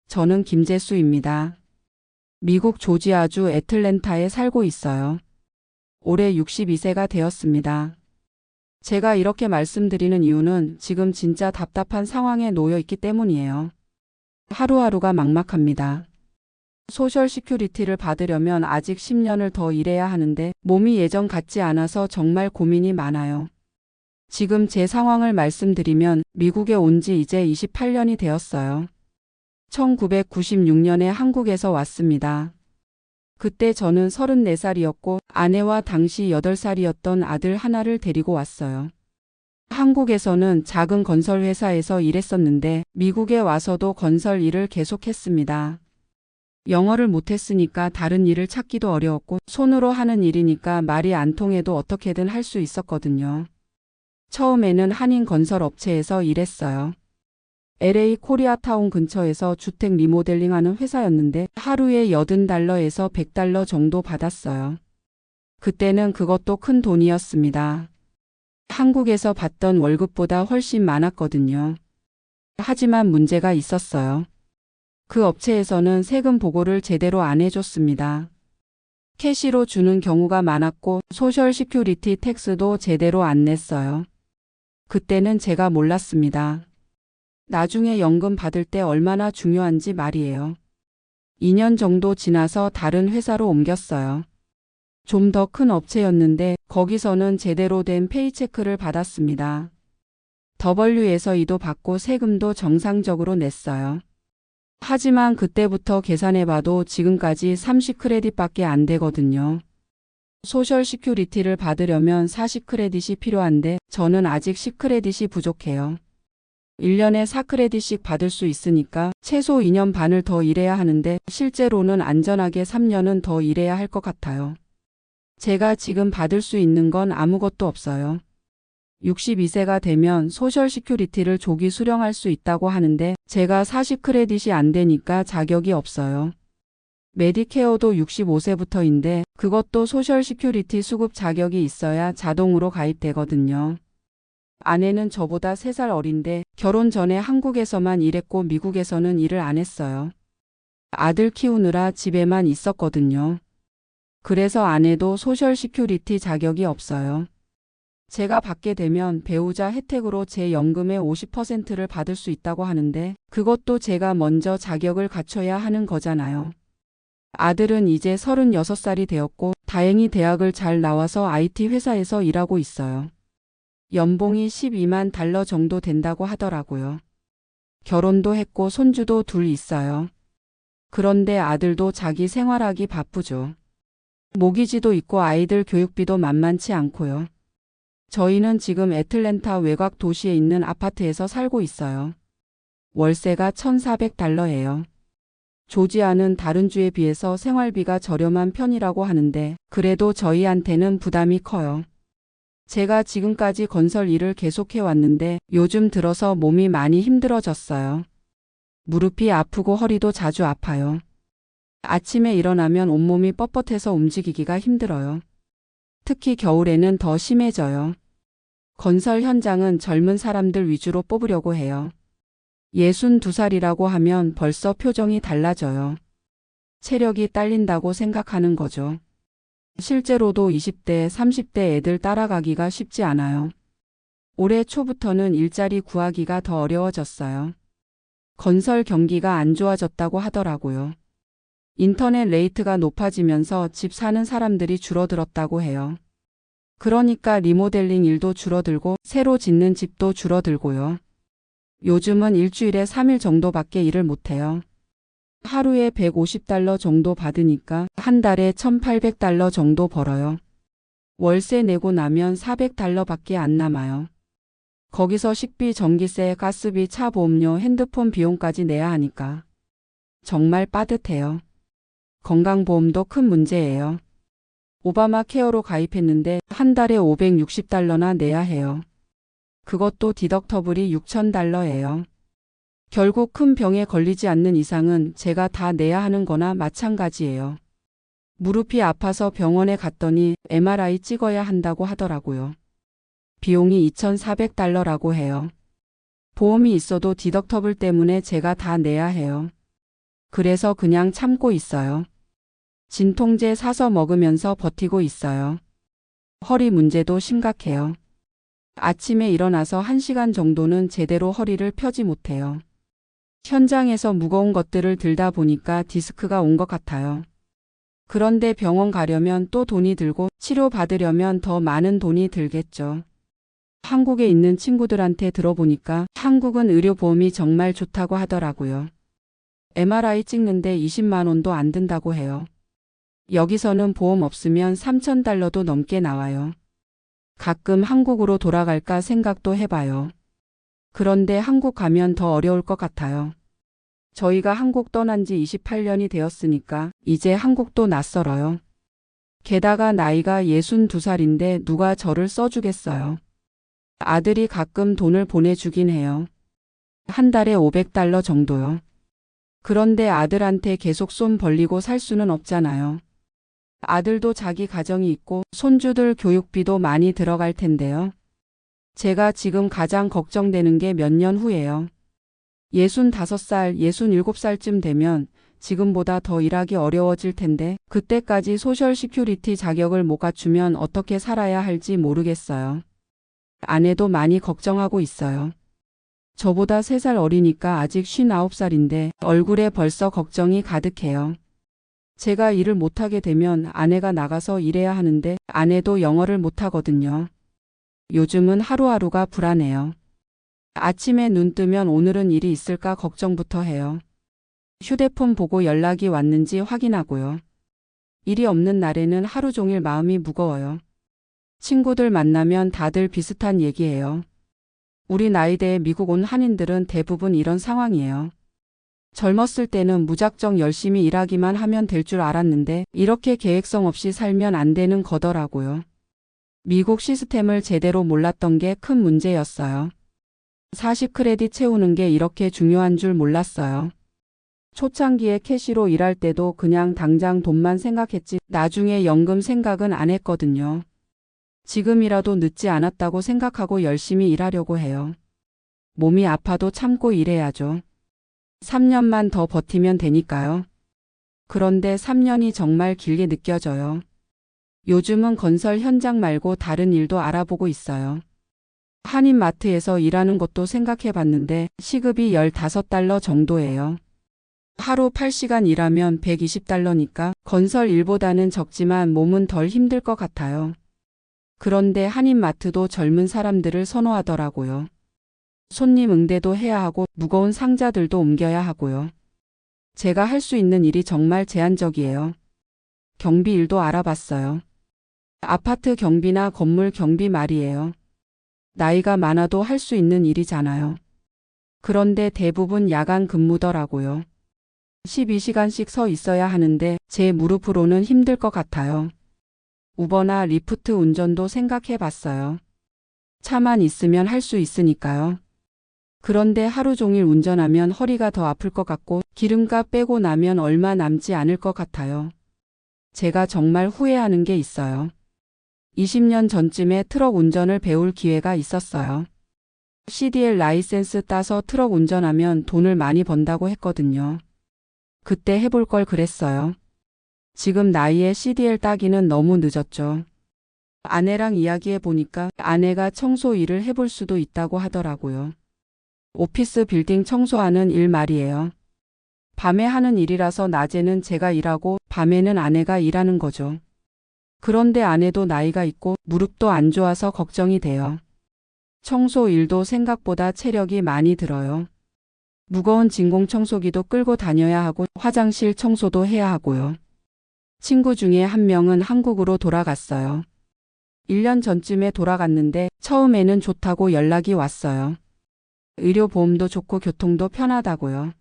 저는 김재수입니다. 미국 조지아주 애틀랜타에 살고 있어요. 올해 62세가 되었습니다. 제가 이렇게 말씀드리는 이유는 지금 진짜 답답한 상황에 놓여 있기 때문이에요. 하루하루가 막막합니다. 소셜 시큐리티를 받으려면 아직 10년을 더 일해야 하는데 몸이 예전 같지 않아서 정말 고민이 많아요. 지금 제 상황을 말씀드리면 미국에 온 지 이제 28년이 되었어요. 1996년에 한국에서 왔습니다. 그때 저는 34살이었고 아내와 당시 8살이었던 아들 하나를 데리고 왔어요. 한국에서는 작은 건설 회사에서 일했었는데 미국에 와서도 건설 일을 계속했습니다. 영어를 못했으니까 다른 일을 찾기도 어려웠고 손으로 하는 일이니까 말이 안 통해도 어떻게든 할 수 있었거든요. 처음에는 한인 건설 업체에서 일했어요. LA 코리아타운 근처에서 주택 리모델링하는 회사였는데 하루에 $80에서 $100 정도 받았어요. 그때는 그것도 큰 돈이었습니다. 한국에서 받던 월급보다 훨씬 많았거든요. 하지만 문제가 있었어요. 그 업체에서는 세금 보고를 제대로 안 해줬습니다. 캐시로 주는 경우가 많았고 소셜 시큐리티 텍스도 제대로 안 냈어요. 그때는 제가 몰랐습니다. 나중에 연금 받을 때 얼마나 중요한지 말이에요. 2년 정도 지나서 다른 회사로 옮겼어요. 좀 더 큰 업체였는데 거기서는 제대로 된 페이체크를 받았습니다. WSE도 받고 세금도 정상적으로 냈어요. 하지만 그때부터 계산해봐도 지금까지 30크레딧밖에 안 되거든요. 소셜 시큐리티를 받으려면 40크레딧이 필요한데 저는 아직 10크레딧이 부족해요. 1년에 4크레딧씩 받을 수 있으니까 최소 2년 반을 더 일해야 하는데 실제로는 안전하게 3년은 더 일해야 할 것 같아요. 제가 지금 받을 수 있는 건 아무것도 없어요. 62세가 되면 소셜 시큐리티를 조기 수령할 수 있다고 하는데 제가 40크레딧이 안 되니까 자격이 없어요. 메디케어도 65세부터인데 그것도 소셜 시큐리티 수급 자격이 있어야 자동으로 가입되거든요. 아내는 저보다 3살 어린데 결혼 전에 한국에서만 일했고 미국에서는 일을 안 했어요. 아들 키우느라 집에만 있었거든요. 그래서 아내도 소셜 시큐리티 자격이 없어요. 제가 받게 되면 배우자 혜택으로 제 연금의 50%를 받을 수 있다고 하는데 그것도 제가 먼저 자격을 갖춰야 하는 거잖아요. 아들은 이제 36살이 되었고 다행히 대학을 잘 나와서 IT 회사에서 일하고 있어요. 연봉이 $12만 정도 된다고 하더라고요. 결혼도 했고 손주도 둘 있어요. 그런데 아들도 자기 생활하기 바쁘죠. 모기지도 있고 아이들 교육비도 만만치 않고요. 저희는 지금 애틀랜타 외곽 도시에 있는 아파트에서 살고 있어요. 월세가 $1,400예요. 조지아는 다른 주에 비해서 생활비가 저렴한 편이라고 하는데 그래도 저희한테는 부담이 커요. 제가 지금까지 건설 일을 계속해 왔는데 요즘 들어서 몸이 많이 힘들어졌어요. 무릎이 아프고 허리도 자주 아파요. 아침에 일어나면 온몸이 뻣뻣해서 움직이기가 힘들어요. 특히 겨울에는 더 심해져요. 건설 현장은 젊은 사람들 위주로 뽑으려고 해요. 62살이라고 하면 벌써 표정이 달라져요. 체력이 딸린다고 생각하는 거죠. 실제로도 20대, 30대 애들 따라가기가 쉽지 않아요. 올해 초부터는 일자리 구하기가 더 어려워졌어요. 건설 경기가 안 좋아졌다고 하더라고요. 인터넷 레이트가 높아지면서 집 사는 사람들이 줄어들었다고 해요. 그러니까 리모델링 일도 줄어들고 새로 짓는 집도 줄어들고요. 요즘은 일주일에 3일 정도밖에 일을 못해요. 하루에 $150 정도 받으니까 한 달에 $1,800 정도 벌어요. 월세 내고 나면 $400밖에 안 남아요. 거기서 식비, 전기세, 가스비, 차 보험료, 핸드폰 비용까지 내야 하니까 정말 빠듯해요. 건강보험도 큰 문제예요. 오바마 케어로 가입했는데 한 달에 $560나 내야 해요. 그것도 디덕터블이 $6,000예요. 결국 큰 병에 걸리지 않는 이상은 제가 다 내야 하는 거나 마찬가지예요. 무릎이 아파서 병원에 갔더니 MRI 찍어야 한다고 하더라고요. 비용이 $2,400라고 해요. 보험이 있어도 디덕터블 때문에 제가 다 내야 해요. 그래서 그냥 참고 있어요. 진통제 사서 먹으면서 버티고 있어요. 허리 문제도 심각해요. 아침에 일어나서 1시간 정도는 제대로 허리를 펴지 못해요. 현장에서 무거운 것들을 들다 보니까 디스크가 온 것 같아요. 그런데 병원 가려면 또 돈이 들고 치료받으려면 더 많은 돈이 들겠죠. 한국에 있는 친구들한테 들어보니까 한국은 의료보험이 정말 좋다고 하더라고요. MRI 찍는데 20만 원도 안 든다고 해요. 여기서는 보험 없으면 3,000달러도 넘게 나와요. 가끔 한국으로 돌아갈까 생각도 해봐요. 그런데 한국 가면 더 어려울 것 같아요. 저희가 한국 떠난 지 28년이 되었으니까 이제 한국도 낯설어요. 게다가 나이가 62살인데 누가 저를 써주겠어요. 아들이 가끔 돈을 보내주긴 해요. 한 달에 500달러 정도요. 그런데 아들한테 계속 손 벌리고 살 수는 없잖아요. 아들도 자기 가정이 있고 손주들 교육비도 많이 들어갈 텐데요. 제가 지금 가장 걱정되는 게 몇 년 후예요. 65살, 67살쯤 되면 지금보다 더 일하기 어려워질 텐데 그때까지 소셜 시큐리티 자격을 못 갖추면 어떻게 살아야 할지 모르겠어요. 아내도 많이 걱정하고 있어요. 저보다 3살 어리니까 아직 59살인데 얼굴에 벌써 걱정이 가득해요. 제가 일을 못하게 되면 아내가 나가서 일해야 하는데 아내도 영어를 못하거든요. 요즘은 하루하루가 불안해요. 아침에 눈 뜨면 오늘은 일이 있을까 걱정부터 해요. 휴대폰 보고 연락이 왔는지 확인하고요. 일이 없는 날에는 하루 종일 마음이 무거워요. 친구들 만나면 다들 비슷한 얘기해요. 우리 나이대의 미국 온 한인들은 대부분 이런 상황이에요. 젊었을 때는 무작정 열심히 일하기만 하면 될 줄 알았는데 이렇게 계획성 없이 살면 안 되는 거더라고요. 미국 시스템을 제대로 몰랐던 게 큰 문제였어요. 40 크레딧 채우는 게 이렇게 중요한 줄 몰랐어요. 초창기에 캐시로 일할 때도 그냥 당장 돈만 생각했지 나중에 연금 생각은 안 했거든요. 지금이라도 늦지 않았다고 생각하고 열심히 일하려고 해요. 몸이 아파도 참고 일해야죠. 3년만 더 버티면 되니까요. 그런데 3년이 정말 길게 느껴져요. 요즘은 건설 현장 말고 다른 일도 알아보고 있어요. 한인마트에서 일하는 것도 생각해 봤는데 시급이 15달러 정도예요. 하루 8시간 일하면 120달러니까 건설 일보다는 적지만 몸은 덜 힘들 것 같아요. 그런데 한인마트도 젊은 사람들을 선호하더라고요. 손님 응대도 해야 하고 무거운 상자들도 옮겨야 하고요. 제가 할 수 있는 일이 정말 제한적이에요. 경비 일도 알아봤어요. 아파트 경비나 건물 경비 말이에요. 나이가 많아도 할 수 있는 일이잖아요. 그런데 대부분 야간 근무더라고요. 12시간씩 서 있어야 하는데 제 무릎으로는 힘들 것 같아요. 우버나 리프트 운전도 생각해 봤어요. 차만 있으면 할 수 있으니까요. 그런데 하루 종일 운전하면 허리가 더 아플 것 같고 기름값 빼고 나면 얼마 남지 않을 것 같아요. 제가 정말 후회하는 게 있어요. 20년 전쯤에 트럭 운전을 배울 기회가 있었어요. CDL 라이센스 따서 트럭 운전하면 돈을 많이 번다고 했거든요. 그때 해볼 걸 그랬어요. 지금 나이에 CDL 따기는 너무 늦었죠. 아내랑 이야기해 보니까 아내가 청소 일을 해볼 수도 있다고 하더라고요. 오피스 빌딩 청소하는 일 말이에요. 밤에 하는 일이라서 낮에는 제가 일하고 밤에는 아내가 일하는 거죠. 그런데 아내도 나이가 있고 무릎도 안 좋아서 걱정이 돼요. 청소 일도 생각보다 체력이 많이 들어요. 무거운 진공 청소기도 끌고 다녀야 하고 화장실 청소도 해야 하고요. 친구 중에 한 명은 한국으로 돌아갔어요. 1년 전쯤에 돌아갔는데 처음에는 좋다고 연락이 왔어요. 의료보험도 좋고 교통도 편하다고요.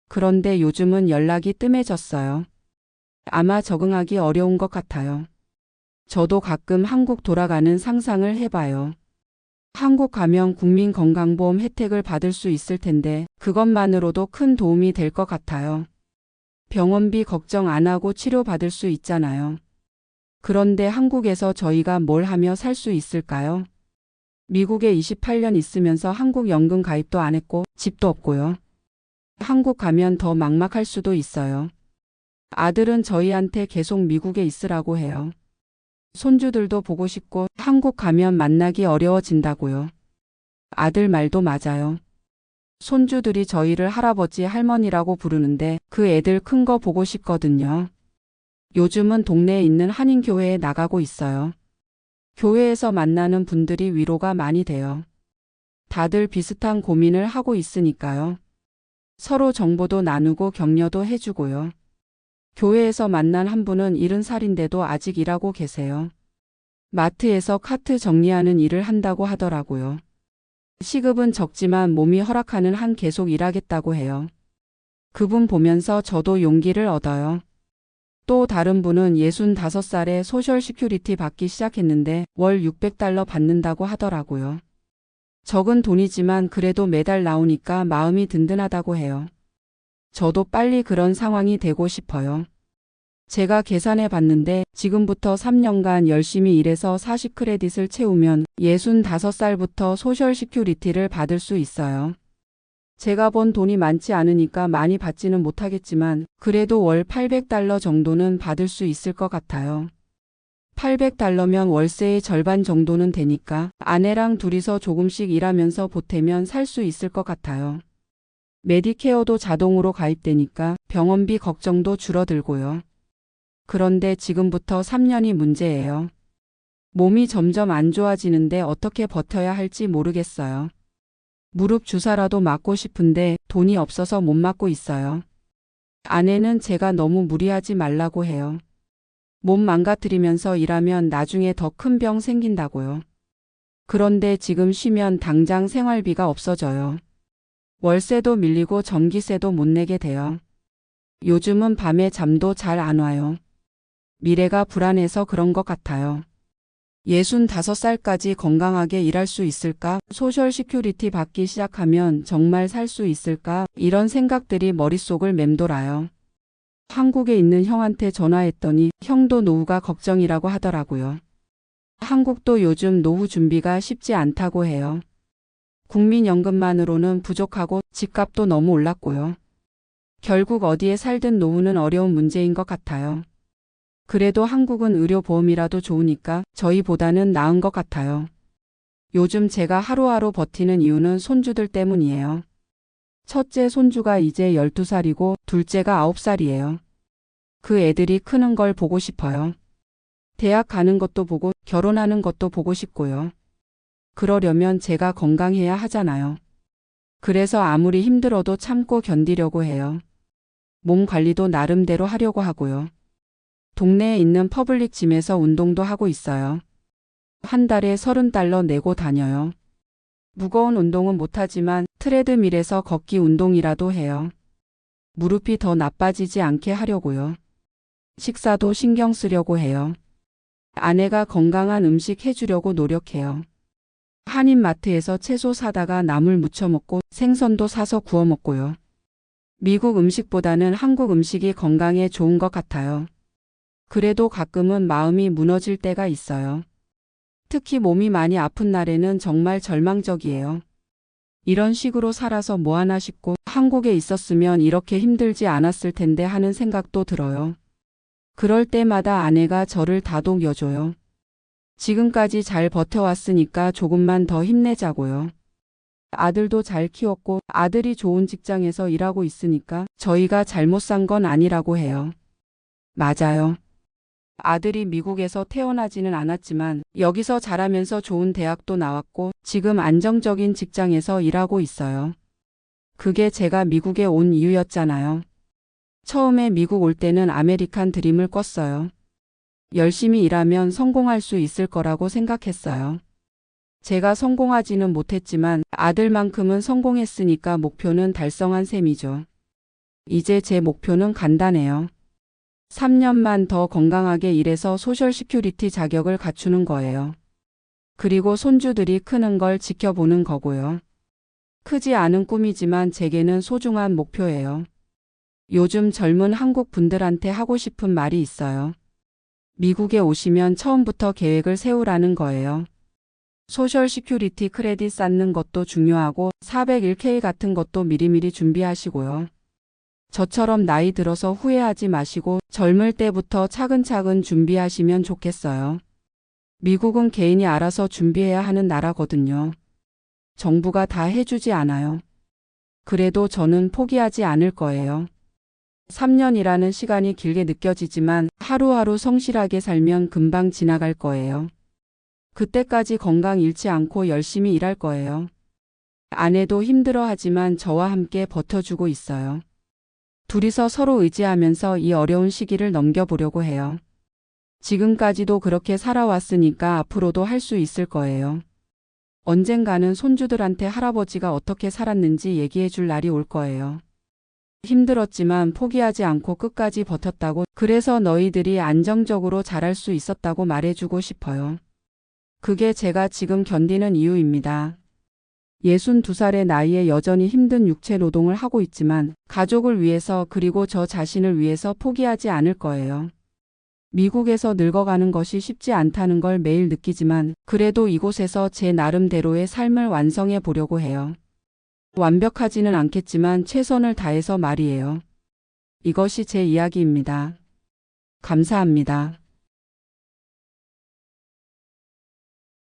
그런데 요즘은 연락이 뜸해졌어요. 아마 적응하기 어려운 것 같아요. 저도 가끔 한국 돌아가는 상상을 해봐요. 한국 가면 국민건강보험 혜택을 받을 수 있을 텐데 그것만으로도 큰 도움이 될 것 같아요. 병원비 걱정 안 하고 치료받을 수 있잖아요. 그런데 한국에서 저희가 뭘 하며 살 수 있을까요? 미국에 28년 있으면서 한국 연금 가입도 안 했고 집도 없고요. 한국 가면 더 막막할 수도 있어요. 아들은 저희한테 계속 미국에 있으라고 해요. 손주들도 보고 싶고 한국 가면 만나기 어려워진다고요. 아들 말도 맞아요. 손주들이 저희를 할아버지 할머니라고 부르는데 그 애들 큰 거 보고 싶거든요. 요즘은 동네에 있는 한인교회에 나가고 있어요. 교회에서 만나는 분들이 위로가 많이 돼요. 다들 비슷한 고민을 하고 있으니까요. 서로 정보도 나누고 격려도 해주고요. 교회에서 만난 한 분은 70살인데도 아직 일하고 계세요. 마트에서 카트 정리하는 일을 한다고 하더라고요. 시급은 적지만 몸이 허락하는 한 계속 일하겠다고 해요. 그분 보면서 저도 용기를 얻어요. 또 다른 분은 65살에 소셜 시큐리티 받기 시작했는데 월 $600 받는다고 하더라고요. 적은 돈이지만 그래도 매달 나오니까 마음이 든든하다고 해요. 저도 빨리 그런 상황이 되고 싶어요. 제가 계산해 봤는데 지금부터 3년간 열심히 일해서 40크레딧을 채우면 65살부터 소셜 시큐리티를 받을 수 있어요. 제가 번 돈이 많지 않으니까 많이 받지는 못하겠지만 그래도 월 $800 정도는 받을 수 있을 것 같아요. $800면 월세의 절반 정도는 되니까 아내랑 둘이서 조금씩 일하면서 보태면 살 수 있을 것 같아요. 메디케어도 자동으로 가입되니까 병원비 걱정도 줄어들고요. 그런데 지금부터 3년이 문제예요. 몸이 점점 안 좋아지는데 어떻게 버텨야 할지 모르겠어요. 무릎 주사라도 맞고 싶은데 돈이 없어서 못 맞고 있어요. 아내는 제가 너무 무리하지 말라고 해요. 몸 망가뜨리면서 일하면 나중에 더 큰 병 생긴다고요. 그런데 지금 쉬면 당장 생활비가 없어져요. 월세도 밀리고 전기세도 못 내게 돼요. 요즘은 밤에 잠도 잘 안 와요. 미래가 불안해서 그런 것 같아요. 65살까지 건강하게 일할 수 있을까? 소셜 시큐리티 받기 시작하면 정말 살 수 있을까? 이런 생각들이 머릿속을 맴돌아요. 한국에 있는 형한테 전화했더니 형도 노후가 걱정이라고 하더라고요. 한국도 요즘 노후 준비가 쉽지 않다고 해요. 국민연금만으로는 부족하고 집값도 너무 올랐고요. 결국 어디에 살든 노후는 어려운 문제인 것 같아요. 그래도 한국은 의료보험이라도 좋으니까 저희보다는 나은 것 같아요. 요즘 제가 하루하루 버티는 이유는 손주들 때문이에요. 첫째 손주가 이제 12살이고 둘째가 9살이에요. 그 애들이 크는 걸 보고 싶어요. 대학 가는 것도 보고 결혼하는 것도 보고 싶고요. 그러려면 제가 건강해야 하잖아요. 그래서 아무리 힘들어도 참고 견디려고 해요. 몸 관리도 나름대로 하려고 하고요. 동네에 있는 퍼블릭 짐에서 운동도 하고 있어요. 한 달에 $30 내고 다녀요. 무거운 운동은 못하지만 트레드밀에서 걷기 운동이라도 해요. 무릎이 더 나빠지지 않게 하려고요. 식사도 신경 쓰려고 해요. 아내가 건강한 음식 해주려고 노력해요. 한인마트에서 채소 사다가 나물 무쳐 먹고 생선도 사서 구워 먹고요. 미국 음식보다는 한국 음식이 건강에 좋은 것 같아요. 그래도 가끔은 마음이 무너질 때가 있어요. 특히 몸이 많이 아픈 날에는 정말 절망적이에요. 이런 식으로 살아서 뭐하나 싶고 한국에 있었으면 이렇게 힘들지 않았을 텐데 하는 생각도 들어요. 그럴 때마다 아내가 저를 다독여줘요. 지금까지 잘 버텨왔으니까 조금만 더 힘내자고요. 아들도 잘 키웠고 아들이 좋은 직장에서 일하고 있으니까 저희가 잘못 산 건 아니라고 해요. 맞아요. 아들이 미국에서 태어나지는 않았지만 여기서 자라면서 좋은 대학도 나왔고 지금 안정적인 직장에서 일하고 있어요. 그게 제가 미국에 온 이유였잖아요. 처음에 미국 올 때는 아메리칸 드림을 꿨어요. 열심히 일하면 성공할 수 있을 거라고 생각했어요. 제가 성공하지는 못했지만 아들만큼은 성공했으니까 목표는 달성한 셈이죠. 이제 제 목표는 간단해요. 3년만 더 건강하게 일해서 소셜 시큐리티 자격을 갖추는 거예요. 그리고 손주들이 크는 걸 지켜보는 거고요. 크지 않은 꿈이지만 제게는 소중한 목표예요. 요즘 젊은 한국 분들한테 하고 싶은 말이 있어요. 미국에 오시면 처음부터 계획을 세우라는 거예요. 소셜 시큐리티 크레딧 쌓는 것도 중요하고 401k 같은 것도 미리미리 준비하시고요. 저처럼 나이 들어서 후회하지 마시고 젊을 때부터 차근차근 준비하시면 좋겠어요. 미국은 개인이 알아서 준비해야 하는 나라거든요. 정부가 다 해주지 않아요. 그래도 저는 포기하지 않을 거예요. 3년이라는 시간이 길게 느껴지지만 하루하루 성실하게 살면 금방 지나갈 거예요. 그때까지 건강 잃지 않고 열심히 일할 거예요. 아내도 힘들어하지만 저와 함께 버텨주고 있어요. 둘이서 서로 의지하면서 이 어려운 시기를 넘겨보려고 해요. 지금까지도 그렇게 살아왔으니까 앞으로도 할 수 있을 거예요. 언젠가는 손주들한테 할아버지가 어떻게 살았는지 얘기해 줄 날이 올 거예요. 힘들었지만 포기하지 않고 끝까지 버텼다고, 그래서 너희들이 안정적으로 자랄 수 있었다고 말해주고 싶어요. 그게 제가 지금 견디는 이유입니다. 62살의 나이에 여전히 힘든 육체 노동을 하고 있지만 가족을 위해서 그리고 저 자신을 위해서 포기하지 않을 거예요. 미국에서 늙어가는 것이 쉽지 않다는 걸 매일 느끼지만 그래도 이곳에서 제 나름대로의 삶을 완성해 보려고 해요. 완벽하지는 않겠지만 최선을 다해서 말이에요. 이것이 제 이야기입니다. 감사합니다.